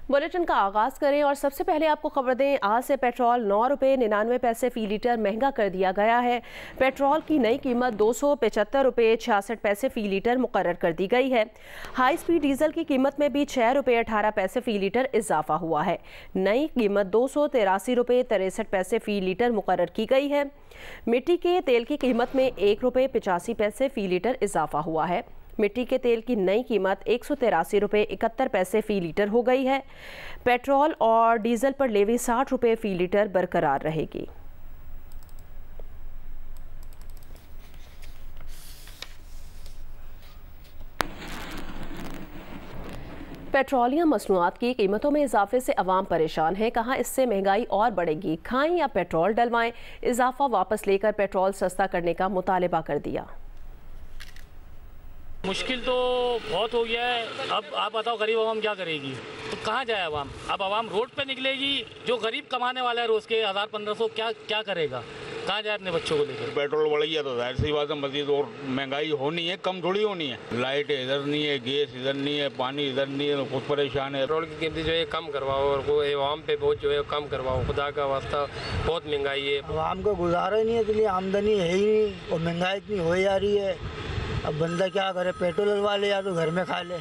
Bulletin का आगाज करें और सबसे पहले आपको खबर दें, आज से पेट्रोल 9 रुपये 99 पैसे फी लीटर महंगा कर दिया गया है। पेट्रोल की नई कीमत 275 रुपये 66 पैसे फी लीटर मुकर्रर कर दी गई है। हाई स्पीड डीजल की कीमत में भी 6 रुपये 18 पैसे फी लीटर इजाफा हुआ है। नई कीमत 283 रुपये 63 पैसे फी लीटर मुकर्रर की गई है। मिट्टी के तेल की कीमत में 1 रुपये 85 पैसे फी लीटर इजाफा हुआ है। मिट्टी के तेल की नई कीमत 183 रुपये 71 पैसे फी लीटर हो गई है। पेट्रोल और डीजल पर लेवी 60 रुपये फी लीटर बरकरार रहेगी। पेट्रोलियम मसनूआत की कीमतों में इजाफे से अवाम परेशान है। कहाँ इससे महंगाई और बढ़ेगी, खाएं या पेट्रोल डलवाएं। इजाफा वापस लेकर पेट्रोल सस्ता करने का मुतालबा कर दिया। मुश्किल तो बहुत हो गया है। अब आप बताओ गरीब आवाम क्या करेगी, तो कहाँ जाए आवाम। अब आवाम रोड पे निकलेगी, जो गरीब कमाने वाला है रोज़ के 1000-1500 क्या करेगा, कहाँ जाए अपने बच्चों को लेकर। पेट्रोल बढ़ गया तो जाहिर सी बात है मजीद और महंगाई होनी है, कम थोड़ी होनी है। लाइट इधर नहीं है, गैस इधर नहीं है, पानी इधर नहीं है, खुद परेशान है। पेट्रोल की कीमत जो है कम करवाओ और वो आवाम पे बहुत जो है कम करवाओ, खुदा का वास्ता बहुत महंगाई है। आवाम को गुजारा ही नहीं है, इसलिए आमदनी है ही नहीं और महंगाई इतनी हो जा रही है। अब बंदा क्या करे, पेट्रोल डलवा ले या तो घर में खा ले।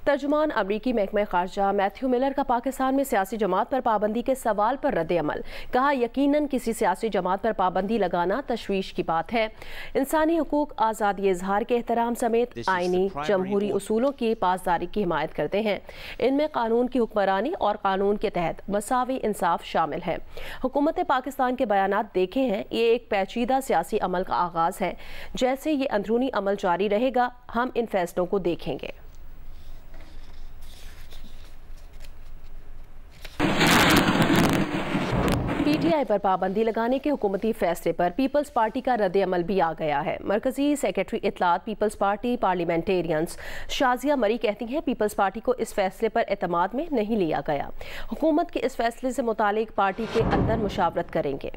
तर्जुमान अमरीकी महकमा खारजा मैथ्यू मिलर का पाकिस्तान में सियासी जमात पर पाबंदी के सवाल पर रद्द-ए-अमल। कहा, यकीनन किसी सियासी जमात पर पाबंदी लगाना तशवीश की बात है। इंसानी हुकूक, आज़ादी इजहार के एहतराम समेत आईनी जमहूरी उसूलों की पासदारी की हिमायत करते हैं। इनमें कानून की हुक्मरानी और कानून के तहत मसावी इंसाफ शामिल है। हुकूमत पाकिस्तान के बयानात देखे हैं, ये एक पेचीदा सियासी अमल का आगाज़ है। जैसे ये अंदरूनी अमल जारी रहेगा, हम इन फैसलों को देखेंगे। पीटीआई पर पाबंदी लगाने के हुकूमती फैसले पर पीपल्स पार्टी का रद्द-ए-अमल भी आ गया है। मरकजी सेक्रेटरी इत्तलात peoples party parliamentarians Shazia Marri कहती हैं, पीपल्स पार्टी को इस फैसले पर एतमाद में नहीं लिया गया। हुकूमत के इस फैसले से मुतालिक पार्टी के अंदर मुशावरत करेंगे।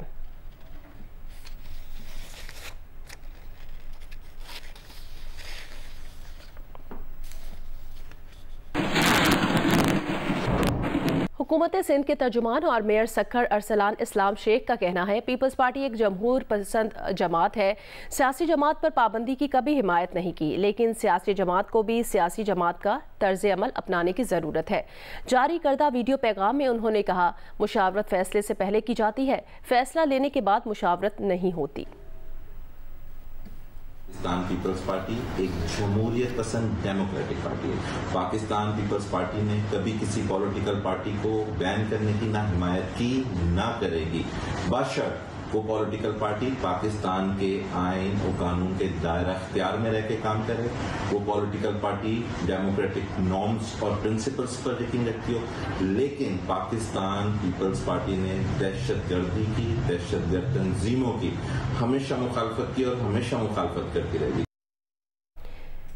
हुकूमत सिंध के तर्जुमान और मेयर सक्खर अरसलान इस्लाम शेख का कहना है, पीपल्स पार्टी एक जमहूर पसंद जमात है। सियासी जमात पर पाबंदी की कभी हिमायत नहीं की, लेकिन सियासी जमात को भी सियासी जमात का तर्ज अमल अपनाने की ज़रूरत है। जारी करदा वीडियो पैगाम में उन्होंने कहा, मुशावरत फैसले से पहले की जाती है, फैसला लेने के बाद मुशावरत नहीं होती। पाकिस्तान पीपल्स पार्टी एक जमहूरियत पसंद डेमोक्रेटिक पार्टी है। पाकिस्तान पीपल्स पार्टी ने कभी किसी पॉलिटिकल पार्टी को बैन करने की ना हिमायत की, ना करेगी। बशर्त वो पॉलिटिकल पार्टी पाकिस्तान के आइन और कानून के दायरा इख्तियार में रह के काम करे। वो पॉलिटिकल पार्टी डेमोक्रेटिक नॉर्म्स और प्रिंसिपल्स पर यकीन रखती हो। लेकिन पाकिस्तान पीपल्स पार्टी ने दहशतगर्दी की, दहशतगर्द तंजीमों की हमेशा मुखालफत की और हमेशा मुखालफत करती रहेगी।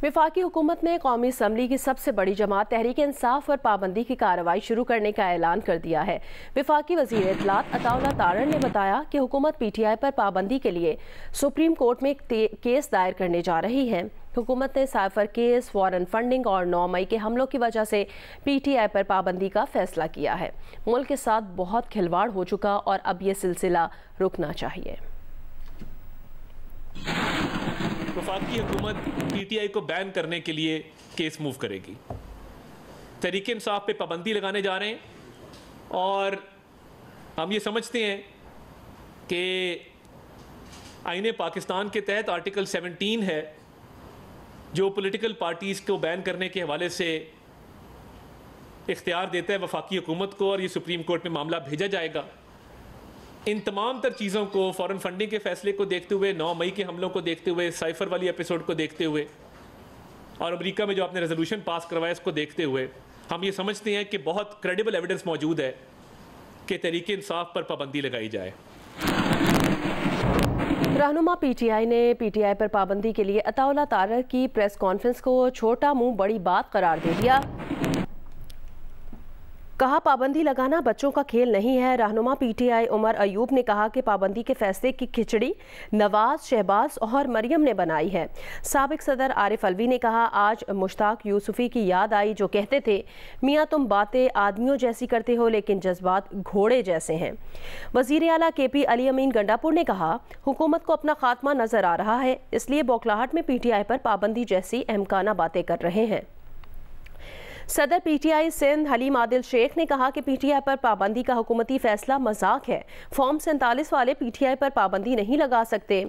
वफाकी हुकूमत ने कौमी असम्बली की सबसे बड़ी जमात तहरीक इंसाफ पर पाबंदी की कार्रवाई शुरू करने का ऐलान कर दिया है। वफाकी वज़ीर इत्तलात अताउल्लाह तारड़ ने बताया कि हुकूमत पीटीआई पर पाबंदी के लिए सुप्रीम कोर्ट में केस दायर करने जा रही है। हुकूमत ने साइफर केस, फॉरेन फंडिंग और 9 मई के हमलों की वजह से पीटीआई पर पाबंदी का फैसला किया है। मुल्क के साथ बहुत खिलवाड़ हो चुका और अब ये सिलसिला रुकना चाहिए। वफाकी हुकूमत पीटीआई को बैन करने के लिए केस मूव करेगी। तहरीक इंसाफ पे पाबंदी लगाने जा रहे हैं और हम ये समझते हैं कि आईने पाकिस्तान के तहत आर्टिकल 17 है जो पॉलिटिकल पार्टीज़ को बैन करने के हवाले से इख्तियार देता है वफाकी हुकूमत को, और ये सुप्रीम कोर्ट में मामला भेजा जाएगा। इन तमाम तर चीज़ों को, फॉरेन फंडिंग के फैसले को देखते हुए, 9 मई के हमलों को देखते हुए, साइफर वाली एपिसोड को देखते हुए और अमेरिका में जो आपने रेजोल्यूशन पास करवाया इसको देखते हुए, हम ये समझते हैं कि बहुत क्रेडिबल एविडेंस मौजूद है कि तहरीक इंसाफ पर पाबंदी लगाई जाए। रहनुमा पीटीआई ने पीटीआई पर पाबंदी के लिए अताउल्लाह तारड़ की प्रेस कॉन्फ्रेंस को छोटा मुंह बड़ी बात करार दे दिया। कहा पाबंदी लगाना बच्चों का खेल नहीं है। रहनुमा पीटीआई उमर अयूब ने कहा कि पाबंदी के फैसले की खिचड़ी नवाज, शहबाज और मरियम ने बनाई है। साबिक सदर आरिफ अलवी ने कहा आज मुश्ताक यूसुफी की याद आई जो कहते थे मियाँ तुम बातें आदमियों जैसी करते हो लेकिन जज्बात घोड़े जैसे हैं। वजीर आला KP अली अमीन गंडापुर ने कहा हुकूमत को अपना खात्मा नजर आ रहा है, इसलिए बौखलाहट में पीटीआई पर पाबंदी जैसी अहमकाना बातें कर रहे हैं। सदर पीटीआई सिंध हलीम आदिल शेख ने कहा कि पीटीआई पर पाबंदी का हुकूमती फैसला मजाक है। फॉर्म 47 वाले पीटीआई पर पाबंदी नहीं लगा सकते।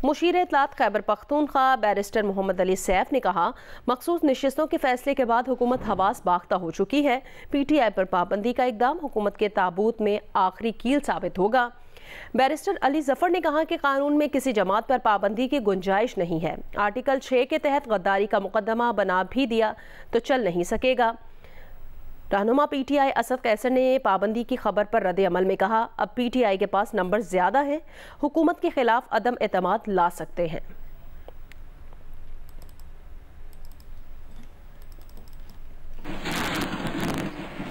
मुशीर इत्तलात खैबर पख्तूनख्वा बैरिस्टर मोहम्मद अली सैफ ने कहा मखसूस नशिस्तों के फैसले के बाद हुकूमत हवास बाख्ता हो चुकी है। पीटीआई पर पाबंदी का इकदाम हुकूमत के ताबूत में आखिरी कील साबित होगा। बैरिस्टर अली जफर ने कहा कि कानून में किसी जमात पर पाबंदी की गुंजाइश नहीं है। आर्टिकल 6 के तहत गद्दारी का मुकदमा बना भी दिया तो चल नहीं सकेगा। रहनुमा पीटीआई असद कैसर ने पाबंदी की खबर पर रद्द अमल में कहा अब पीटीआई के पास नंबर ज्यादा है, हुकूमत के खिलाफ अदम एतमाद ला सकते हैं।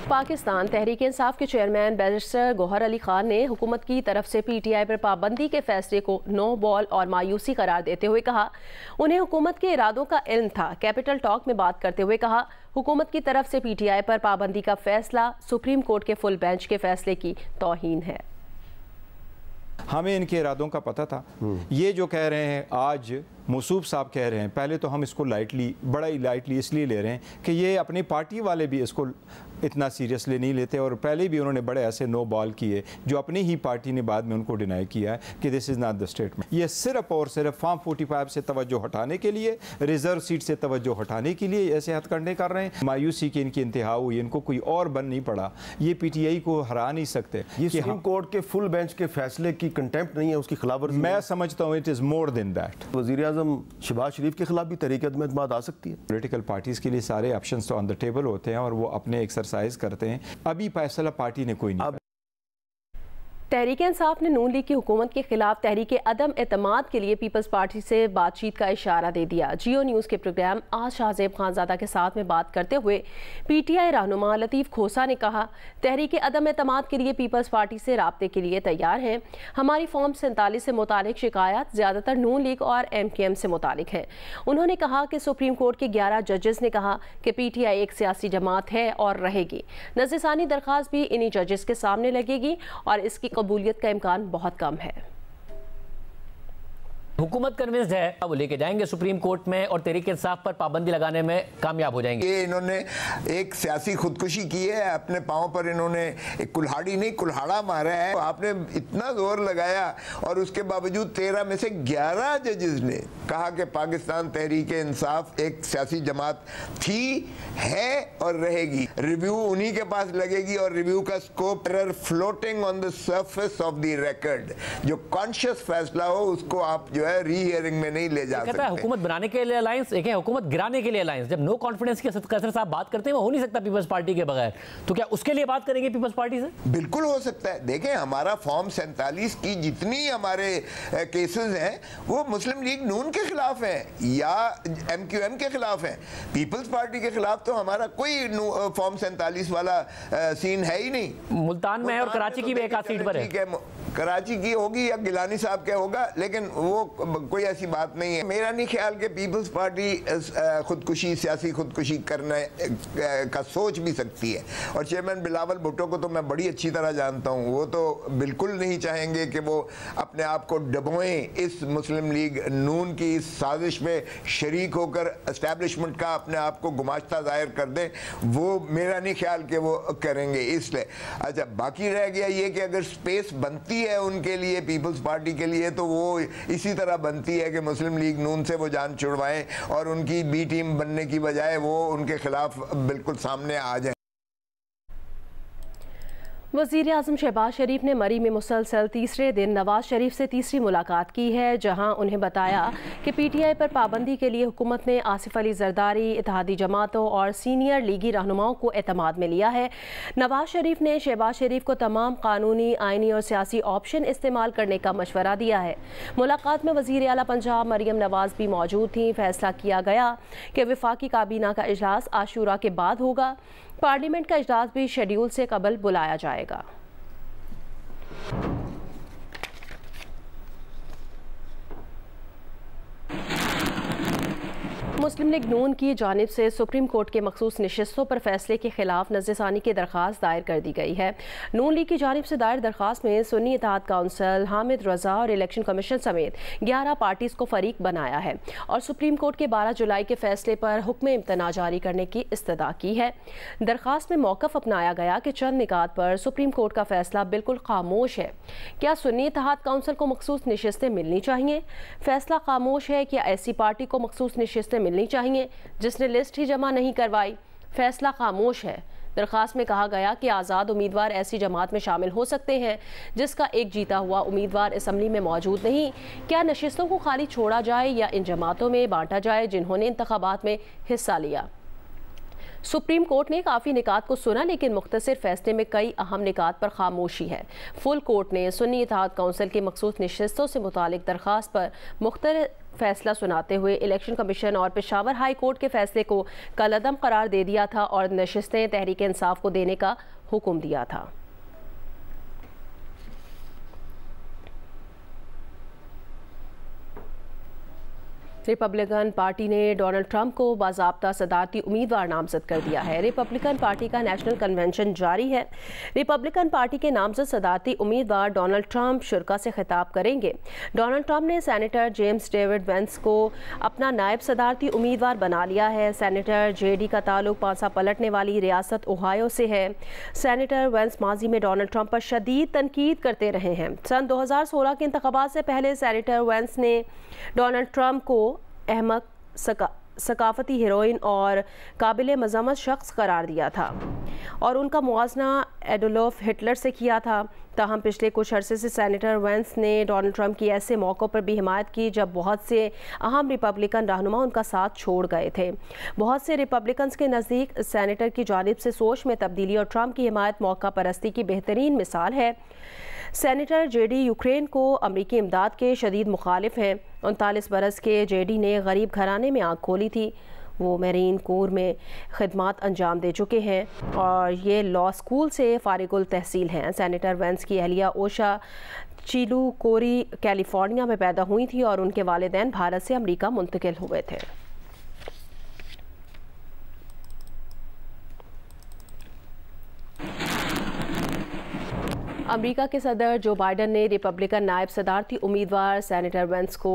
पाकिस्तान तहरीक इंसाफ के चेयरमैन बैरिस्टर गौहर अली खान ने हुकूमत की तरफ से पीटीआई पर पाबंदी के फैसले को नो बॉल और मायूसी करार देते हुए कहा उन्हें हुकूमत के इरादों का इल्म था। कैपिटल टॉक में बात करते हुए कहा हुकूमत की तरफ से पीटीआई पर पाबंदी का फैसला सुप्रीम कोर्ट के फुल बेंच के फैसले की तौहीन है। हमें इनके इरादों का पता था। ये जो कह रहे हैं आज मसूब साहब कह रहे हैं, पहले तो हम इसको लाइटली, बड़ा ही लाइटली इसलिए ले रहे हैं कि ये अपनी पार्टी वाले भी इसको इतना सीरियसली नहीं लेते और पहले भी उन्होंने बड़े ऐसे नो बॉल किए जो अपनी ही पार्टी ने बाद में उनको डिनाई किया है कि this is not the statement. ये सिर्फ और सिर्फ फॉर्म 45 से तवज्जो हटाने के लिए, रिजर्व सीट से तवज्जो हटाने के लिए ऐसे हथकंडे कर रहे हैं। मायूसी की इनकी इंतहा हुई, इनको कोई और बन नहीं पड़ा, ये पीटीआई को हरा नहीं सकते। ये सुप्रीम कोर्ट के फुल बेंच के फैसले की कंटेम्प्ट नहीं है, उसकी खिलाफवर्जी। मैं समझता हूँ it is more than that. वज़ीर आज़म शहबाज शरीफ के खिलाफ भी तहरीक अदम एतमाद आ सकती है। पॉलिटिकल पार्टीज़ के लिए सारे ऑप्शंस तो ऑन द टेबल होते हैं और वो अपने एक्सरसाइज करते हैं। अभी फैसला पार्टी ने कोई नहीं। तहरीक इंसाफ ने नून लीग की हुकूमत के खिलाफ तहरीक अदम एतमाद के लिए पीपल्स पार्टी से बातचीत का इशारा दे दिया। जियो न्यूज़ के प्रोग्राम आज शाहजेब खानजादा के साथ में बात करते हुए पीटीआई रहनुमा लतीफ़ खोसा ने कहा तहरीक अदम एतमाद के लिए पीपल्स पार्टी से राब्ते के लिए तैयार हैं। हमारी फॉर्म 47 से मुतालिक शिकायत ज़्यादातर नून लीग और MKM से मुतालिक है। उन्होंने कहा कि सुप्रीम कोर्ट के 11 जजेस ने कहा कि पीटीआई एक सियासी जमात है और रहेगी। नज़रसानी दरख्वास्त भी इन्हीं जजेस के सामने लगेगी और इसकी कबूलियत का इम्कान बहुत कम है। हुकूमत कन्विंस्ड है वो लेके जाएंगे सुप्रीम कोर्ट में और तहरीक इंसाफ पर पाबंदी लगाने में कामयाब हो जाएंगे। ये इन्होंने एक सियासी खुदकुशी की है, अपने पांव पर इन्होंने एक कुल्हाड़ी नहीं कुल्हाड़ा मारा है। आपने इतना जोर लगाया और उसके बावजूद 13 में से 11 जजेस ने कहा कि पाकिस्तान तहरीक इंसाफ एक सियासी जमात थी, है और रहेगी। रिव्यू उन्हीं के पास लगेगी और रिव्यू का scope floating on the surface of the record. जो कॉन्शियस फैसला हो उसको आप जो है री हियरिंग में नहीं ले जा सकते। हुकूमत बनाने के लिए अलायंस, एक है हुकूमत गिराने के लिए अलायंस। जब नो कॉन्फिडेंस की कैसर साहब बात करते हैं वो हो नहीं सकता पीपल्स पार्टी के बगैर, तो क्या उसके लिए बात करेंगे पीपल्स पार्टी से? बिल्कुल हो सकता है। देखें हमारा फॉर्म 47 की जितनी हमारे केसेस हैं वो मुस्लिम लीग नून के खिलाफ है या MQM के खिलाफ है। पीपल्स पार्टी के खिलाफ तो हमारा कोई फॉर्म 47 वाला सीन है ही नहीं। मुल्तान में है और कराची की भी एक आध सीट पर है। कराची की होगी या गिलानी साहब का होगा, लेकिन वो कोई ऐसी बात नहीं है। मेरा नहीं ख्याल कि पीपल्स पार्टी खुदकुशी, सियासी खुदकुशी करने का सोच भी सकती है। और चेयरमैन बिलावल भुट्टो को तो मैं बड़ी अच्छी तरह जानता हूँ, वो तो बिल्कुल नहीं चाहेंगे कि वो अपने आप को डबोएं इस मुस्लिम लीग नून की इस साजिश में शरीक होकर एस्टैब्लिशमेंट का अपने आप को गुमाश्ता जाहिर कर दें। वो मेरा नहीं ख्याल कि वो करेंगे। इसलिए अच्छा बाकी रह गया ये कि अगर स्पेस बनती है उनके लिए, पीपल्स पार्टी के लिए, तो वो इसी तरह बनती है कि मुस्लिम लीग नून से वो जान छुड़वाएं और उनकी बी टीम बनने की बजाय वो उनके खिलाफ बिल्कुल सामने आ जाए। वज़ीर आज़म शहबाज शरीफ ने मरी में मुसलसल तीसरे दिन नवाज शरीफ से तीसरी मुलाकात की है, जहां उन्हें बताया कि पीटीआई पर पाबंदी के लिए हुकूमत ने आसिफ अली जरदारी, इत्तेहादी जमातों और सीनियर लीगी रहनुमाओं को एतमाद में लिया है। नवाज शरीफ ने शहबाज शरीफ को तमाम कानूनी, आइनी और सियासी ऑप्शन इस्तेमाल करने का मशवरा दिया है। मुलाकात में वज़ीर आला पंजाब मरियम नवाज भी मौजूद थी। फैसला किया गया कि वफाकी काबीना का इजलास आशूरा के बाद होगा। पार्लियामेंट का इजलास भी शेड्यूल से कबल बुलाया जाएगा। मुस्लिम लीग नून की जानिब से सुप्रीम कोर्ट के मखसूस नशिस्तों पर फैसले के खिलाफ नज़रसानी की दरख्वास्त दायर कर दी गई है। नून लीग की जानिब से दायर दरख्वास्त में सुन्नी इत्तेहाद काउंसिल, हामिद रजा और इलेक्शन कमीशन समेत 11 पार्टीज़ को फरीक बनाया है और सुप्रीम कोर्ट के 12 जुलाई के फैसले पर हुक्म इम्तना जारी करने की इस्तदा की है। दरख्वास्त में मौक़िफ़ अपनाया गया कि चंद निकात पर सुप्रीम कोर्ट का फैसला बिल्कुल खामोश है। क्या सुन्नी इत्तेहाद काउंसिल को मखसूस नशिस्तें मिलनी चाहिए? फैसला खामोश है। क्या ऐसी पार्टी को मखसूस नशिस्तें मिलनी चाहिए जिसने लिस्ट ही जमा नहीं करवाई? फैसला खामोश है। दरख्वास्त में कहा गया कि आज़ाद उम्मीदवार ऐसी जमात में शामिल हो सकते हैं जिसका एक जीता हुआ उम्मीदवार असम्बली में मौजूद नहीं। क्या नशिस्तों को खाली छोड़ा जाए या इन जमातों में बांटा जाए जिन्होंने इंतखाबात में हिस्सा लिया? सुप्रीम कोर्ट ने काफ़ी निकात को सुना, लेकिन मुख्तसर फैसले में कई अहम निकात पर खामोशी है। फुल कोर्ट ने सुन्नी इत्तेहाद काउंसिल की मखसूस नशिस्तों से मुतालिक दरख्वास्त पर मुख्तलिफ फैसला सुनाते हुए इलेक्शन कमीशन और पेशावर हाई कोर्ट के फैसले को कलअदम करार दे दिया था और नशिस्तें तहरीक इंसाफ को देने का हुक्म दिया था। रिपब्लिकन पार्टी ने डोनाल्ड ट्रंप को बाज़ाब्ता सदारती उम्मीदवार नामजद कर दिया है। रिपब्लिकन पार्टी का नेशनल कन्वेंशन जारी है। रिपब्लिकन पार्टी के नामजद सदारती उम्मीदवार डोनाल्ड ट्रंप शुरा से खिताब करेंगे। डोनाल्ड ट्रंप ने सेनेटर जेम्स डेविड वेंस को अपना नायब सदारती उम्मीदवार बना लिया है। सेनेटर जेडी का ताल्लुक पांसा पलटने वाली रियासत ओहायो से है। सेनेटर वेंस माजी में डोनाल्ड ट्रंप पर शदीद तनकीद करते रहे हैं। सन 2016 के इंतखाबात से पहले सेनेटर वेंस ने डोनाल्ड ट्रंप को अहमक, सकाफती हीरोइन और काबिल मज़म्मत शख्स करार दिया था और उनका मुआजना एडोल्फ हिटलर से किया था। ताहम पिछले कुछ अरसे से सेनेटर वेंस ने डोनाल्ड ट्रंप की ऐसे मौक़ों पर भी हिमायत की जब बहुत से अहम रिपब्लिकन रहनुमा उनका साथ छोड़ गए थे। बहुत से रिपब्लिकन्स के नज़दीक सेनेटर की जानिब से सोच में तब्दीली और ट्रंप की हिमायत मौका परस्ती की बेहतरीन मिसाल है। सेनेटर जेडी यूक्रेन को अमरीकी इमदाद के शदीद मुखालिफ हैं। 39 बरस के जेडी ने गरीब घराने में आँख खोली थी। वो मेरीन कोर में खिदमात अंजाम दे चुके हैं और ये लॉ स्कूल से फारिगुल तहसील हैं। सेनेटर वेंस की अहलिया ओशा चिलुकोरी कैलिफोर्निया में पैदा हुई थी और उनके वालिदैन भारत से अमरीका मुंतकिल हुए थे। अमेरिका के सदर जो बाइडन ने रिपब्लिकन नायब सदारती उम्मीदवार सेनेटर वेंस को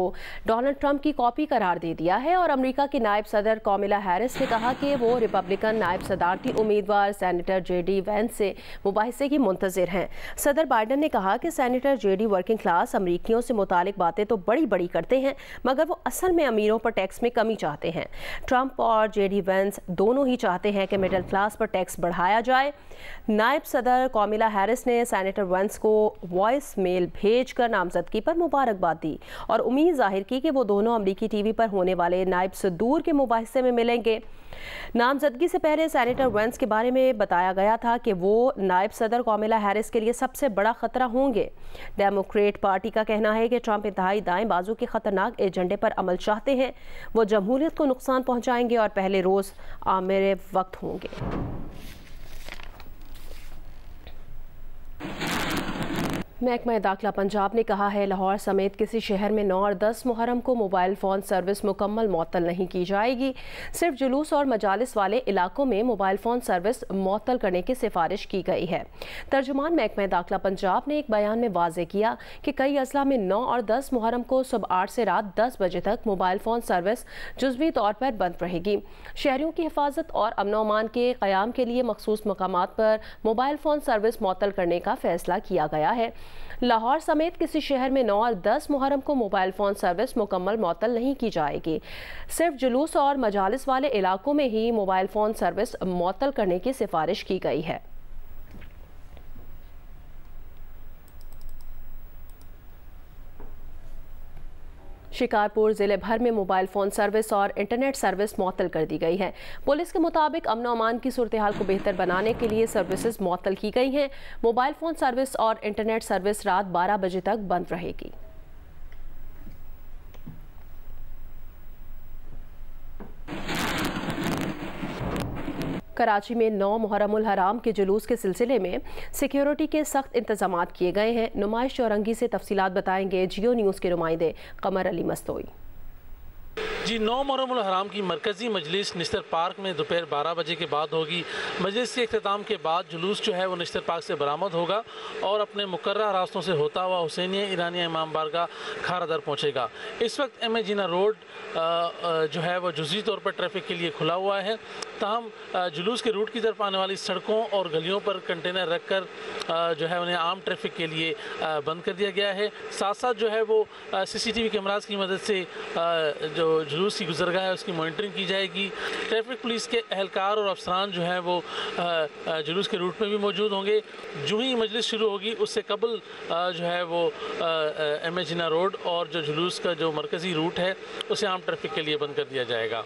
डोनाल्ड ट्रंप की कॉपी करार दे दिया है और अमेरिका की नायब सदर कामिला हैरिस ने कहा कि वो रिपब्लिकन नायब सदारती उम्मीदवार सेनेटर जेडी वेंस से मुबाहिसे की मुंतज़िर हैं। सदर बाइडन ने कहा कि सेनेटर जेडी वर्किंग क्लास अमरीकियों से मुतालिक बातें तो बड़ी बड़ी करते हैं मगर वो असल में अमीरों पर टैक्स में कमी चाहते हैं। ट्रंप और जेडी वेंस दोनों ही चाहते हैं कि मिडिल क्लास पर टैक्स बढ़ाया जाए। नायब सदर कामिला हैरिस ने सेनेटर वेंस को वॉइस मेल भेजकर नामजदगी पर मुबारकबाद दी और उम्मीद जाहिर की कि वो दोनों अमरीकी टीवी पर होने वाले नायब सदूर के मुबाहिसे में मिलेंगे। नामजदगी से पहले सेनेटर वेंस के बारे में बताया गया था कि वो नायब सदर कामिला हैरिस के लिए सबसे बड़ा खतरा होंगे। डेमोक्रेट पार्टी का कहना है कि ट्रंप इंतहाई दाएं बाजू के खतरनाक एजेंडे पर अमल चाहते हैं। वो जमहूरियत को नुकसान पहुंचाएंगे और पहले रोज आमिर वक्त होंगे। महकमा दाखिला पंजाब ने कहा है लाहौर समेत किसी शहर में 9 और 10 मुहर्रम को मोबाइल फ़ोन सर्विस मुकम्मल मअतल नहीं की जाएगी। सिर्फ जुलूस और मजालिस वाले इलाकों में मोबाइल फ़ोन सर्विस मअतल करने की सिफारिश की गई है। तर्जुमान महकमा दाखिला पंजाब ने एक बयान में वाज़ेह किया कि कई अजला में 9 और 10 मुहर्रम को सुबह 8 से रात 10 बजे तक मोबाइल फ़ोन सर्विस जुज़वी तौर पर बंद रहेगी। शहरियों की हिफाजत और अमन व अमान के क़याम के लिए मखसूस मकामात पर मोबाइल फ़ोन सर्विस मअतल करने का फैसला किया गया है। लाहौर समेत किसी शहर में 9 और 10 मुहर्रम को मोबाइल फ़ोन सर्विस मुकम्मल मअतल नहीं की जाएगी। सिर्फ जुलूस और मजालिस वाले इलाकों में ही मोबाइल फ़ोन सर्विस मअतल करने की सिफारिश की गई है। शिकारपुर ज़िले भर में मोबाइल फ़ोन सर्विस और इंटरनेट सर्विस मअतल कर दी गई है। पुलिस के मुताबिक अमन व अमान की सूरत हाल को बेहतर बनाने के लिए सर्विसेज मअतल की गई हैं। मोबाइल फ़ोन सर्विस और इंटरनेट सर्विस रात 12 बजे तक बंद रहेगी। कराची में 9 मुहर्रमुल हराम के जुलूस के सिलसिले में सिक्योरिटी के सख्त इंतजाम किए गए हैं। नुमाइश चौरंगी से तफसीलात बताएंगे जियो न्यूज़ के नुमाइंदे कमर अली मस्तोई। जी 9 मुहर्रमुल हराम की मरकज़ी मजलिस निश्तर पार्क में दोपहर 12 बजे के बाद होगी। मजलिस के अख्ताम के बाद जुलूस जो है वो निश्तर पार्क से बरामद होगा और अपने मुकर्रर रास्तों से होता हुआ हुसैनिया ईरानिया इमाम बारगाह खारादर पहुँचेगा। इस वक्त एम ए जिना रोड जो है वो जुज़ी तौर पर ट्रैफिक के लिए खुला हुआ है, ताहम जुलूस के रूट की तरफ आने वाली सड़कों और गलियों पर कंटेनर रख कर जो है उन्हें आम ट्रैफिक के लिए बंद कर दिया गया है। साथ साथ जो है वो CCTV कैमरास की मदद से जो जुलूस की गुजरगाह है उसकी मॉनिटरिंग की जाएगी। ट्रैफिक पुलिस के एहलकार और अफसरान जो हैं वो जुलूस के रूट में भी मौजूद होंगे। जो ही मजलिस शुरू होगी उससे कबल जो है वो एम ए जिना रोड और जो जुलूस का जो मरकज़ी रूट है उसे आम ट्रैफिक के लिए बंद कर दिया जाएगा।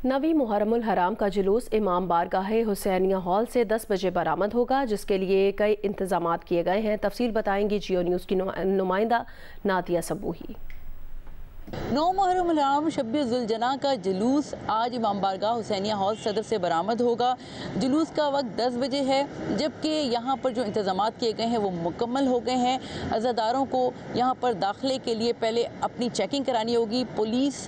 9वीं मुहर्रमुल हराम का जुलूस इमाम बारगाह हुसैनिया हॉल से 10 बजे बरामद होगा, जिसके लिए कई इंतजाम किए गए हैं। तफसील बताएंगी जियो न्यूज़ की नुमाइंदा नादिया सबूही। 9 मुहर्रमुल हराम शब-ए-ज़ुलजना का जुलूस आज इमाम बारगाह हुसैनिया हॉल सदर से बरामद होगा। जुलूस का वक्त 10 बजे है, जबकि यहाँ पर जो इंतज़ामात किए गए हैं वो मुकम्मल हो गए हैं। अज़ादारों को यहाँ पर दाखिले के लिए पहले अपनी चेकिंग करानी होगी। पुलिस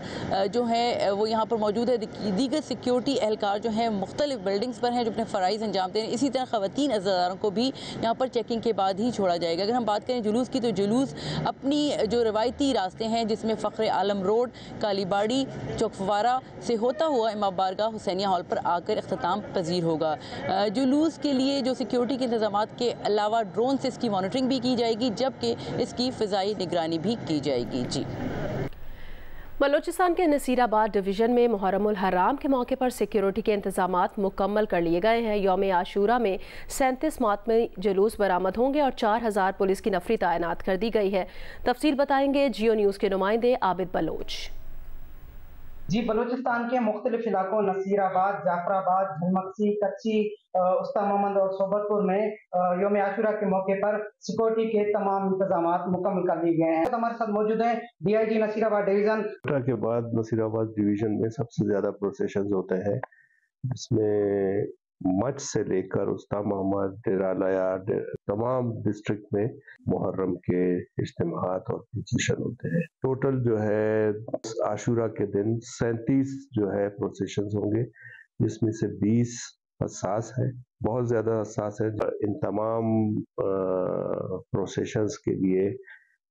जो है वो यहाँ पर मौजूद है। दीगर सिक्योरिटी एहलकार जो हैं मुख्तलिफ बिल्डिंग्स पर हैं जो अपने फ़राइज़ अंजाम दे रहे हैं। इसी तरह ख़वातीन अज़ादारों को भी यहाँ पर चेकिंग के बाद ही छोड़ा जाएगा। अगर हम बात करें जुलूस की, तो जुलूस अपनी जो रवायती रास्ते हैं जिसमें फ़ख्र आलम रोड, कालीबाड़ी, चौकफवारा से होता हुआ इमाम बारगाह हुसैनिया हॉल पर आकर इख्तिताम पजीर होगा। जुलूस के लिए जो सिक्योरिटी के इंतजाम के अलावा ड्रोन से इसकी मॉनिटरिंग भी की जाएगी, जबकि इसकी फ़िज़ाई निगरानी भी की जाएगी। जी बलोचिस्तान के नसीराबाद डिवीज़न में मुहर्रमुल हराम के मौके पर सिक्योरिटी के इंतजामात मुकम्मल कर लिए गए हैं। यौम आशूरा में 37 मातमी जुलूस बरामद होंगे और 4000 पुलिस की नफरी तैनात कर दी गई है। तफसील बताएंगे जियो न्यूज़ के नुमाइंदे आबिद बलोच। जी बलूचिस्तान के मुख्तलिफ इलाकों नसीराबाद, जाफराबाद, झलमक्सी, कच्ची, उस्ता मोहम्मद और सोबतपुर में यौम आशूरा के मौके पर सिक्योरिटी के तमाम इंतजाम मुकम्मल कर लिए गए हैं। हमारे साथ मौजूद हैं DIG नसीराबाद डिवीजन। के बाद नसीराबाद डिवीजन में सबसे ज्यादा प्रोसेशन होते हैं, जिसमें मच से लेकर उस्ता मोहम्मद, डेरा लाया, तमाम डिस्ट्रिक्ट में मुहर्रम के इज्तिमात और प्रोसेशन होते हैं। टोटल जो है आशूरा के दिन 37 जो है प्रोसेशन होंगे, जिसमें से 20 हसास है, बहुत ज़्यादा हसास है। इन तमाम प्रोसेशंस के लिए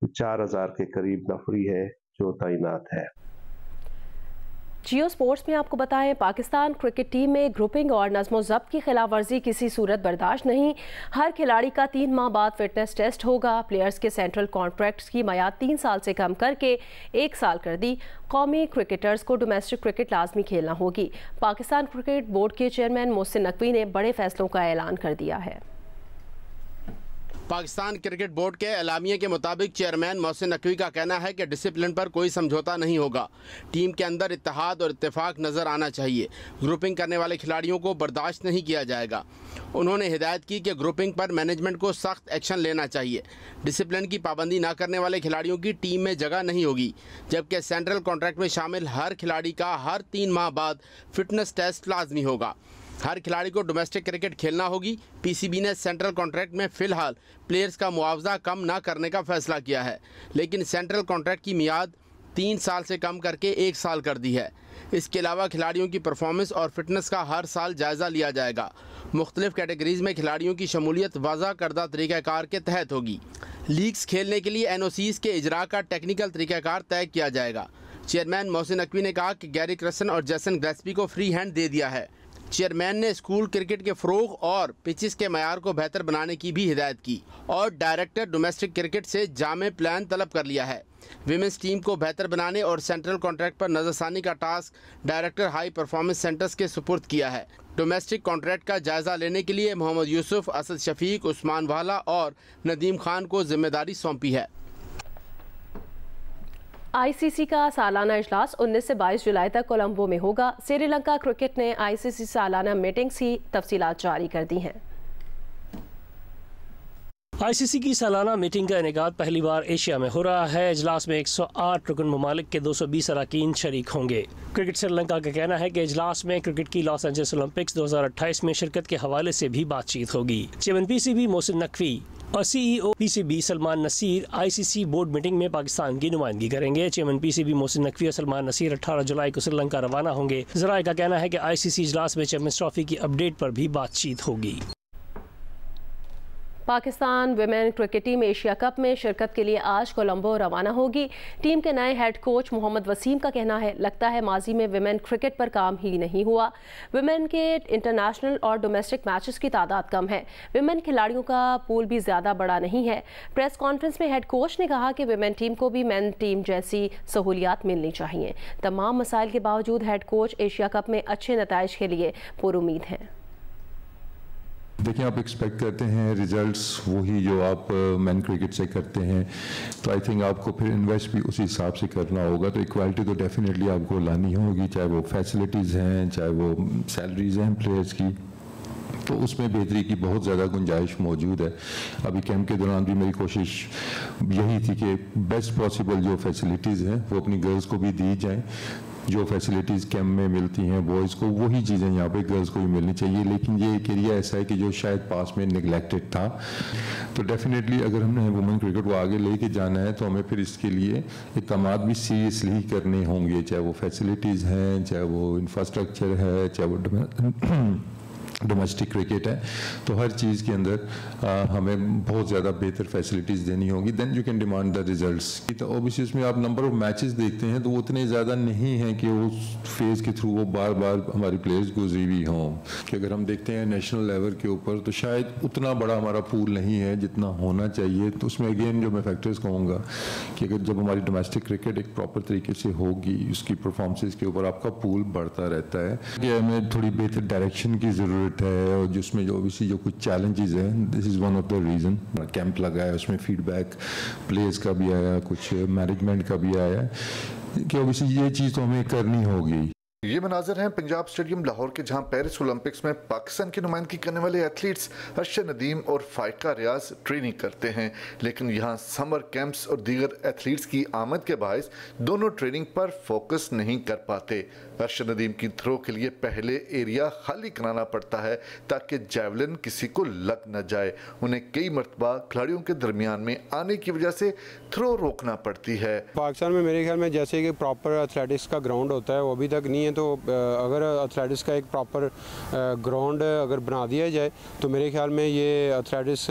4000 के करीब नफरी है जो तैनात है। जियो स्पोर्ट्स में आपको बताएं, पाकिस्तान क्रिकेट टीम में ग्रुपिंग और नज़्म ज़ब्त की खिलाफ वर्जी किसी सूरत बर्दाश्त नहीं। हर खिलाड़ी का 3 माह बाद फिटनेस टेस्ट होगा। प्लेयर्स के सेंट्रल कॉन्ट्रैक्ट्स की मियाद 3 साल से कम करके 1 साल कर दी। कौमी क्रिकेटर्स को डोमेस्टिक क्रिकेट लाजमी खेलना होगी। पाकिस्तान क्रिकेट बोर्ड के चेयरमैन मोहसिन नकवी ने बड़े फैसलों का ऐलान कर दिया है। पाकिस्तान क्रिकेट बोर्ड के एलामिया के मुताबिक चेयरमैन मोहसिन नकवी का कहना है कि डिसिप्लिन पर कोई समझौता नहीं होगा। टीम के अंदर इत्तेहाद और इत्तेफाक नज़र आना चाहिए। ग्रुपिंग करने वाले खिलाड़ियों को बर्दाश्त नहीं किया जाएगा। उन्होंने हिदायत की कि ग्रुपिंग पर मैनेजमेंट को सख्त एक्शन लेना चाहिए। डिसिप्लिन की पाबंदी न करने वाले खिलाड़ियों की टीम में जगह नहीं होगी, जबकि सेंट्रल कॉन्ट्रैक्ट में शामिल हर खिलाड़ी का हर 3 माह बाद फिटनेस टेस्ट लाजमी होगा। हर खिलाड़ी को डोमेस्टिक क्रिकेट खेलना होगी। PCB ने सेंट्रल कॉन्ट्रैक्ट में फ़िलहाल प्लेयर्स का मुआवजा कम ना करने का फैसला किया है, लेकिन सेंट्रल कॉन्ट्रैक्ट की मियाद 3 साल से कम करके 1 साल कर दी है। इसके अलावा खिलाड़ियों की परफॉर्मेंस और फिटनेस का हर साल जायज़ा लिया जाएगा। मुख्तलिफ कैटेगरीज में खिलाड़ियों की शमूलियत वाज़ा करदा तरीक़ाकार के तहत होगी। लीग्स खेलने के लिए NOCs के इजरा का टेक्निकल तरीक़ाकार तय किया जाएगा। चेयरमैन मोहसिन नकवी ने कहा कि गैरी क्रसन और जैसन ग्रेस्पी को फ्री हैंड दे दिया है। चेयरमैन ने स्कूल क्रिकेट के फ़रोग़ और पिचेस के मयार को बेहतर बनाने की भी हिदायत की और डायरेक्टर डोमेस्टिक क्रिकेट से जामे प्लान तलब कर लिया है। विमेंस टीम को बेहतर बनाने और सेंट्रल कॉन्ट्रैक्ट पर नज़रसानी का task director high performance centres के सुपुर्द किया है। डोमेस्टिक कॉन्ट्रैक्ट का जायज़ा लेने के लिए मोहम्मद यूसुफ, असद शफीक, उस्मान वाला और नदीम खान को जिम्मेदारी सौंपी है। ICC का सालाना इजलास 19 से 22 जुलाई तक कोलंबो में होगा। श्रीलंका क्रिकेट ने ICC सालाना मीटिंग्स की तफसीलात जारी कर दी हैं। ICC की सालाना मीटिंग का इनेकाद पहली बार एशिया में हो रहा है। इजलास में 108 रुकन ममालिक के 220 अरकान शरीक होंगे। क्रिकेट श्रीलंका का कहना है कि इजलास में क्रिकेट की लॉस एंजल्स ओलंपिक्स 2028 में शिरकत के हवाले से भी बातचीत होगी। चेयरमैन PCB मोहसिन नकवी और CEO PCB Salman Naseer ICC board meeting में पाकिस्तान की नुमाइंदगी करेंगे। चेयरमैन PCB मोहसिन नकवी और सलमान नसीर 18 जुलाई को श्रीलंका रवाना होंगे। ज़राए का कहना है कि ICC इजलास में चैंपियंस ट्रॉफी की अपडेट पर भी बातचीत होगी। Pakistan women cricket team Asia cup में शिरकत के लिए आज कोलंबो रवाना होगी। टीम के नए हेड कोच मोहम्मद वसीम का कहना है, लगता है माजी में विमेन क्रिकेट पर काम ही नहीं हुआ। विमेन के इंटरनेशनल और डोमेस्टिक मैचेस की तादाद कम है। विमेन खिलाड़ियों का पूल भी ज़्यादा बड़ा नहीं है। प्रेस कॉन्फ्रेंस में हेड कोच ने कहा कि विमेन टीम को भी मेन टीम जैसी सहूलियात मिलनी चाहिए। तमाम मसाइल के बावजूद हेड कोच एशिया कप में अच्छे नताइज के लिए पुरुमीद हैं। देखिए, आप एक्सपेक्ट करते हैं रिजल्ट्स वही जो आप मैन क्रिकेट से करते हैं, तो आई थिंक आपको फिर इन्वेस्ट भी उसी हिसाब से करना होगा। तो इक्वालिटी तो डेफिनेटली आपको लानी होगी, चाहे वो फैसिलिटीज़ हैं, चाहे वो सैलरीज हैं प्लेयर्स की, तो उसमें बेहतरी की बहुत ज़्यादा गुंजाइश मौजूद है। अभी कैंप के दौरान भी मेरी कोशिश यही थी कि बेस्ट पॉसिबल जो फैसिलिटीज़ हैं वो अपनी गर्ल्स को भी दी जाएँ। जो फैसिलिटीज़ कैंप में मिलती हैं बॉयज़ को, वही चीज़ें यहाँ पे गर्ल्स को भी मिलनी चाहिए। लेकिन ये एक एरिया ऐसा है कि जो शायद पास में निगलेक्टेड था, तो डेफिनेटली अगर हमने वुमेन क्रिकेट को आगे लेके जाना है तो हमें फिर इसके लिए इक़दाम भी सीरियसली करने होंगे, चाहे वो फैसिलिटीज़ हैं, चाहे वो इंफ्रास्ट्रक्चर है, चाहे वो डोमेस्टिक क्रिकेट है। तो हर चीज़ के अंदर हमें बहुत ज़्यादा बेहतर फैसिलिटीज़ देनी होगी। Then you can demand the results. तो ऑब्वियसली उसमें आप नंबर ऑफ मैचेस देखते हैं तो वो उतने ज़्यादा नहीं हैं कि उस फेज़ के थ्रू वो बार बार हमारी प्लेयर्स गुजरी भी हों। कि अगर हम देखते हैं नेशनल लेवल के ऊपर तो शायद उतना बड़ा हमारा पूल नहीं है जितना होना चाहिए। तो उसमें अगेन जो मैं फैक्टर्स कहूँगा कि अगर जब हमारी डोमेस्टिक क्रिकेट एक प्रॉपर तरीके से होगी, उसकी परफॉर्मेंस के ऊपर आपका पूल बढ़ता रहता है। कि हमें थोड़ी बेहतर डायरेक्शन की ज़रूरत है, और जिसमें जो ऑब्वियसली जो कुछ चैलेंजेस हैं, this is one of the reason. Camp लगा है, उसमें फीडबैक प्लेयर्स का भी आया, कुछ मैनेजमेंट का भी आया कि ऑब्वियसली ये चीज़ तो हमें करनी होगी। ये मनाजर हैं पंजाब स्टेडियम लाहौर के, जहां पेरिस ओलंपिक्स में पाकिस्तान की नुमाइंदगी करने वाले एथलीट्स अरशद नदीम और फाइका रियाज ट्रेनिंग करते हैं। लेकिन यहां समर कैंप्स और दीगर एथलीट्स की आमद के बायस दोनों ट्रेनिंग पर फोकस नहीं कर पाते। अरशद नदीम की थ्रो के लिए पहले एरिया खाली कराना पड़ता है ताकि जैवलिन किसी को लग न जाए। उन्हें कई मरतबा खिलाड़ियों के दरमियान में आने की वजह से थ्रो रोकना पड़ती है। पाकिस्तान में मेरे ख्याल में जैसे कि प्रॉपर एथलेटिक्स का ग्राउंड होता है वो अभी तक नहीं है, तो अगर एथलेटिक्स का एक प्रॉपर ग्राउंड अगर बना दिया जाए तो मेरे ख्याल में ये एथलेटिक्स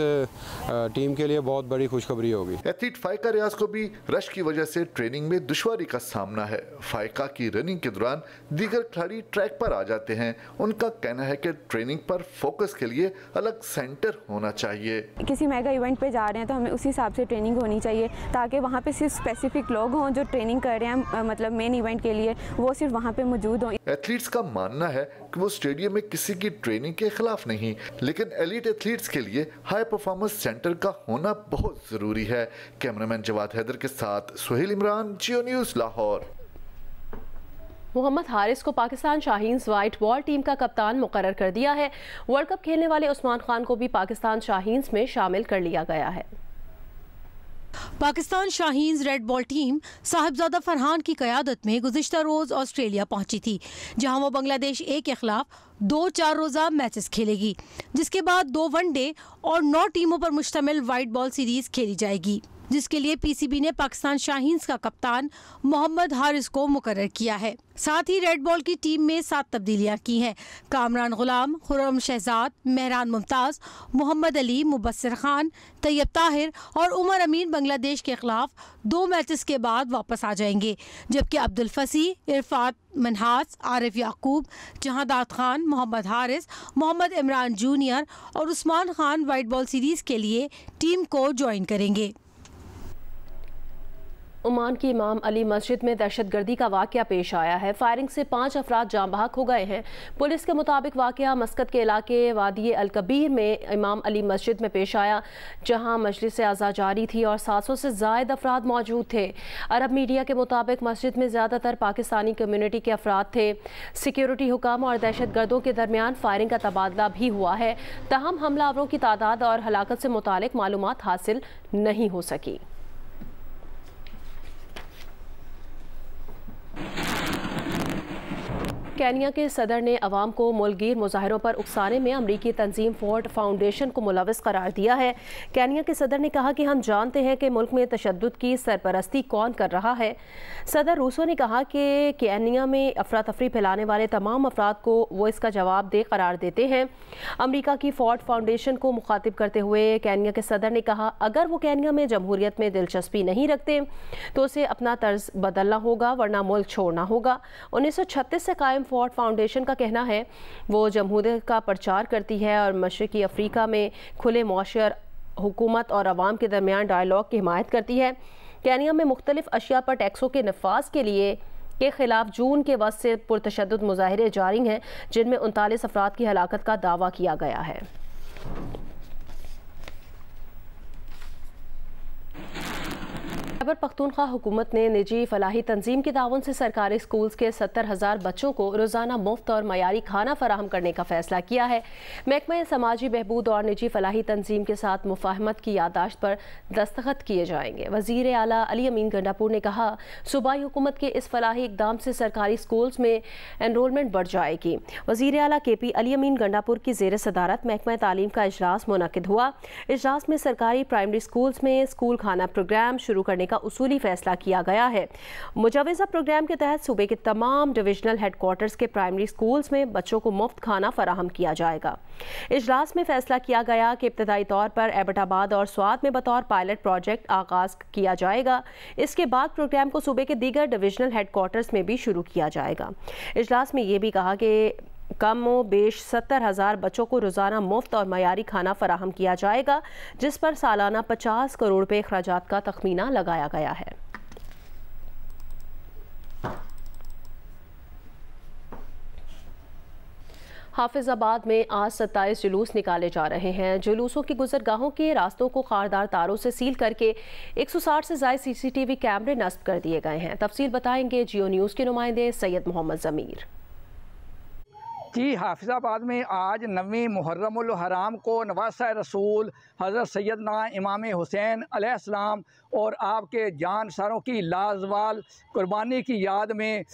टीम के लिए बहुत बड़ी खुशखबरी होगी। एथलीट फाइका रियाज को भी रश की वजह से ट्रेनिंग में दुश्वारी का सामना है। फाइका की रनिंग के दौरान दीगर खिलाड़ी ट्रैक पर आ जाते हैं। उनका कहना है कि ट्रेनिंग पर फोकस के लिए अलग सेंटर होना चाहिए। किसी मेगा इवेंट पे जा रहे हैं तो हमें उसी हिसाब से ट्रेनिंग होनी चाहिए, ताकि वहाँ पे सिर्फ स्पेसिफिक लोग हों जो ट्रेनिंग कर रहे हैं, मतलब मेन इवेंट के लिए, वो सिर्फ वहाँ पे मौजूद हों। एथलीट्स का मानना है कि वो स्टेडियम में किसी की ट्रेनिंग के खिलाफ नहीं, लेकिन एलीट एथलीट्स के लिए हाई परफॉर्मेंस सेंटर का होना बहुत जरूरी है। कैमरामैन जवाद हैदर के साथ सुहेल इमरान, जियो न्यूज़ लाहौर। मोहम्मद हारिस को Pakistan Shaheen's white ball team का कप्तान मुकर्रर कर दिया है। वर्ल्ड कप खेलने वाले उस्मान खान को भी पाकिस्तान शाहीन्स में शामिल कर लिया गया है। Pakistan Shaheen's red ball team Sahibzada Farhan की क़यादत में गुज़िश्ता रोज़ ऑस्ट्रेलिया पहुंची थी, जहां वो बांग्लादेश ए के खिलाफ 2 4 रोज़ा मैचेस खेलेगी, जिसके बाद 2 वनडे और 9 टीमों पर मुश्तमिल वाइट बॉल सीरीज खेली जाएगी, जिसके लिए PCB ने पाकिस्तान शाहीन्स का कप्तान मोहम्मद हारिस को मुकर्रर किया है। साथ ही रेड बॉल की टीम में 7 तब्दीलियां की हैं। कामरान गुलाम, खुर्रम शहजाद, मेहरान मुमताज़, मोहम्मद अली, मुबस्सिर खान, तैयब ताहिर और उमर अमीन बांग्लादेश के खिलाफ 2 मैचेस के बाद वापस आ जाएंगे, जबकि अब्दुल फसी, इरफात मनहास, आरिफ याकूब, जहादात खान, मोहम्मद हारिस, मोहम्मद इमरान जूनियर और Usman Khan white ball series के लिए टीम को ज्वाइन करेंगे। ओमान की इमाम अली मस्जिद में दहशतगर्दी का वाकया पेश आया है। फायरिंग से 5 अफराद जाँ बहक हो गए हैं। पुलिस के मुताबिक वाकया मस्कत के इलाके वादी अल कबीर में इमाम अली मस्जिद में पेश आया, जहां मजलिस आज़ा जारी थी और 700 से ज़ायद अफराद मौजूद थे। अरब मीडिया के मुताबिक मस्जिद में ज़्यादातर पाकिस्तानी कम्युनिटी के अफराद थे। सिक्योरिटी हुकाम और दहशतगर्दों के दरमियान फायरिंग का तबादला भी हुआ है। तहम हमलावरों की तादाद और हलाकत से मुतालिक मालूमात हासिल नहीं हो सकी। केन्या के सदर ने अवाम को मुल्कगीर मुजाहरों पर उकसाने में अमरीकी तंजीम फोर्ड फाउंडेशन को मुलविस करार दिया है। केन्या के सदर ने कहा कि हम जानते हैं कि मुल्क में तशद्दुद की सरपरस्ती कौन कर रहा है। सदर रूसो ने कहा कि केन्या में अफरा तफरी फैलाने वाले तमाम अफराद को वो इसका जवाब दे करार देते हैं। अमरीका की फोर्ड फाउंडेशन को मुखातिब करते हुए केन्या के सदर ने कहा, अगर वो केन्या में जमहूरियत में दिलचस्पी नहीं रखते तो उसे अपना तर्ज बदलना होगा, वरना मुल्क छोड़ना होगा। 1936 से कायम फोर्ड फाउंडेशन का कहना है वो जमहूरियत का प्रचार करती है और मशरकी अफ्रीका में खुले मुआशर, हुकूमत और अवाम के दरमियान डायलॉग की हिमायत करती है। केन्या में मुख्तलिफ अशिया पर टैक्सों के नफाज के खिलाफ जून के वक्त से पुरतशद्दुद मुजाहिरे जारी हैं, जिनमें 39 अफराद की हलाकत का दावा किया गया है। खैबर पख्तूनख्वा हुकूमत ने निजी फलाही तंजीम के ताउन से सरकारी स्कूल्स के 70,000 बच्चों को रोज़ाना मुफ्त और मयारी खाना फराहम करने का फैसला किया है। महकमा समाजी बहबूद और निजी फलाही तंजीम के साथ मुफाहमत की यादाश्त पर दस्तखत किए जाएंगे। वज़ीर आला अली अमीन गंडापुर ने कहा, सूबाई हुकूमत के इस फलाही इकदाम से सरकारी स्कूल्स में एनरोलमेंट बढ़ जाएगी। वज़ीर आला KP अली अमीन गंडापुर की ज़ेर सदारत महकमा तालीम का इजलास मुनक़िद हुआ। इजलास में सरकारी प्राइमरी स्कूल्स में स्कूल खाना प्रोग्राम शुरू करने का उसूली फैसला किया गया है। मुजवज़ा प्रोग्राम के तहत सूबे के तमाम डिविजनल हेडक्वार्टर्स के प्राइमरी स्कूल्स में बच्चों को मुफ्त खाना फराहम किया जाएगा। इजलास में फैसला किया गया कि इब्तदाई तौर पर एबटाबाद और स्वात में बतौर पायलट प्रोजेक्ट आगाज किया जाएगा। इसके बाद प्रोग्राम को सूबे के दीगर डिविजनल हेडक्वार्टर्स में भी शुरू किया जाएगा। इजलास में ये भी कहा कि कम व बेश 70,000 बच्चों को रोज़ाना मुफ्त और मयारी खाना फराहम किया जाएगा, जिस पर सालाना 50 करोड़ रुपए अखराजात का तखमीना लगाया गया है। हाफिजाबाद में आज 27 जुलूस निकाले जा रहे हैं। जुलूसों की गुजरगाहों के रास्तों को खारदार तारों से सील करके 160 से ज़ायद CCTV कैमरे नस्ब कर दिए गए हैं। तफसील बताएंगे जियो न्यूज़ के नुमाइंदे सैयद मोहम्मद ज़मीर। जी, हाफिजाबाद में आज 9वीं मुहर्रमुल हराम को नवासा रसूल हज़रत सैयदना इमाम हुसैन अलैहिस्सलाम और आपके जानसारों की लाजवाल कुर्बानी की याद में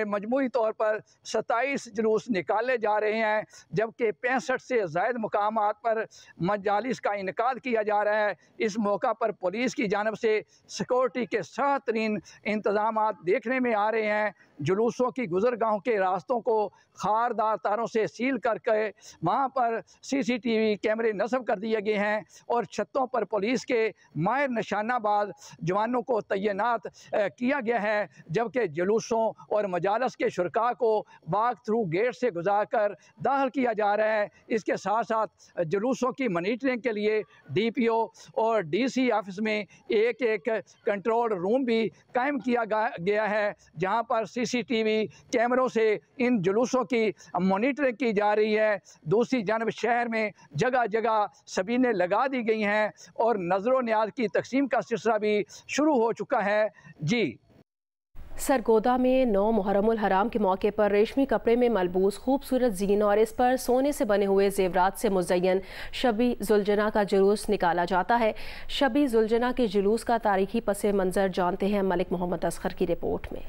मजमूई तौर पर 27 जुलूस निकाले जा रहे हैं, जबकि 65 से ज़ायद मुकामात पर मजालिस का इनकाद किया जा रहा है। इस मौका पर पुलिस की जानब से सिक्योरिटी के सख्त तरीन इंतज़ामात देखने में आ रहे हैं। जुलूसों की गुजरगाहों के रास्तों को खारदार तारों से सील करके वहाँ पर CCTV कैमरे नस्ब कर दिए गए हैं और छतों पर पुलिस के माहिर निशानाबाज जवानों को तैनात किया गया है, जबकि जुलूसों और मजालस के शुरका को वाक थ्रू गेट से गुजार कर दाखिल किया जा रहा है। इसके साथ साथ जुलूसों की मॉनिटरिंग के लिए DPO और DC ऑफिस में एक कंट्रोल रूम भी कायम किया गया है, जहाँ पर CCTV कैमरों से इन जुलूसों की मॉनिटरिंग की जा रही है। दूसरी जानब शहर में जगह जगह सबीनें लगा दी गई हैं और नजरो न्याज की तकसीम का सिलसिला भी शुरू हो चुका है। जी, सरगोदा में 9 मुहर्रमुल हराम के मौके पर रेशमी कपड़े में मलबूस खूबसूरत जीन और इस पर सोने से बने हुए जेवरात से मुज़य्यन शबी जुलजना का जुलूस निकाला जाता है। शबी जुलजना के जुलूस का तारीखी पस मंज़र जानते हैं मलिक मोहम्मद असगर की रिपोर्ट में।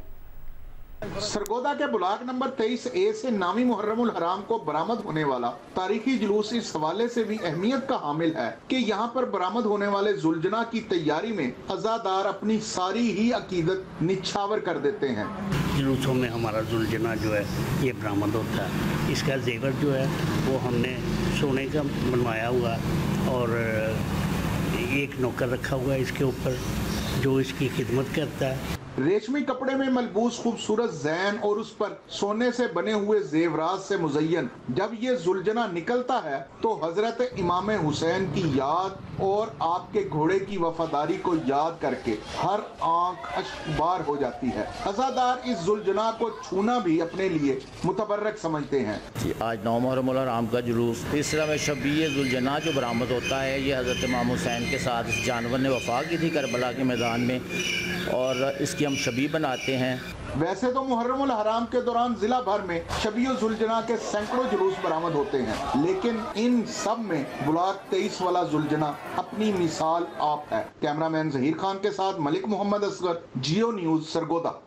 सरगोदा के ब्लॉक नंबर 23A से 9वीं मुहर्रमुल हराम को बरामद होने वाला तारीखी जुलूस इस हवाले से भी अहमियत का हामिल है कि यहाँ पर बरामद होने वाले जुलजना की तैयारी में अज़ादार अपनी सारी ही अकीदत निछावर कर देते हैं। जुलूसों में हमारा जुलजना जो है ये बरामद होता है। इसका जेवर जो है वो हमने सोने का बनवाया हुआ और एक नौकर रखा हुआ है इसके ऊपर जो इसकी खिदमत करता है। रेशमी कपड़े में मलबूस खूबसूरत जैन और उस पर सोने से बने हुए जेवरात से मुज़य्यन जब ये जुलजना निकलता है तो हजरत इमाम हुसैन की याद और आपके घोड़े की वफादारी को याद करके हर आंख अश्कबार हो जाती है। अज़ादार इस जुल्जना को छूना भी अपने लिए मुतबर्रक समझते हैं। आज 9 मुहर्रम उल हराम का जुलूस, इस तरह में शबीह जुल्जना जो बरामद होता है, ये हज़रत इमाम हुसैन के साथ इस जानवर ने वफा की थी करबला के मैदान में, और इसकी हम शबीह बनाते हैं। वैसे तो मुहर्रम उल हराम के दौरान जिला भर में शबीह जुल्जना के सैकड़ों जुलूस बरामद होते हैं, लेकिन इन सब में ब्लॉक 23 वाला जुल्जना अपनी मिसाल आप है। कैमरामैन जहीर खान के साथ मलिक मोहम्मद असगर, जियो न्यूज़, सरगोदा।